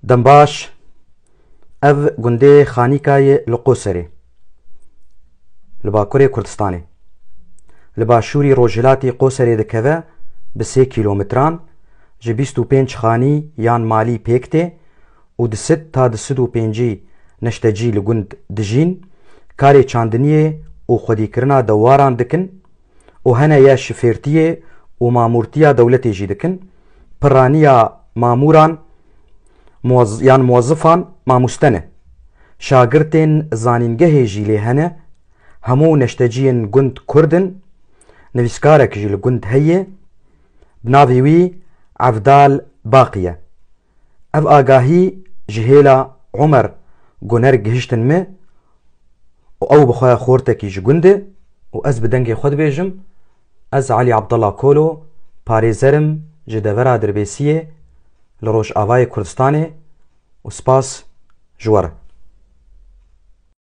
دنباش اف گنده خانیکای لقوسری لباکوری کردستانی لباشوری روجلاتی قوسری دکوه به 3 کیلومتران جه 25 خانی یان مالی پیکته و ده 6 تا ده 35 نشتجی لگند دجین کاری چاندنیه و خودی کرنا دواران دکن و هنه یا شفیرتیه و مامورتیا دولتی جی دکن پرانیا ماموران یان موظفان ماموستنه شاگرتین زانینگه جیلی هنه همو نشتجین گند کردن نویسکارک جیل گند هیه بناویوی عفدال باقیه اف آگاهی جهیلا عمر گونر گهشتن مه و او بخواه خورتکی جگنده و از بدنگ خود بیجم از علی عبدالله کولو پاریزرم جدورا دربیسیه لروش آوای کردستانه و سپاس جوار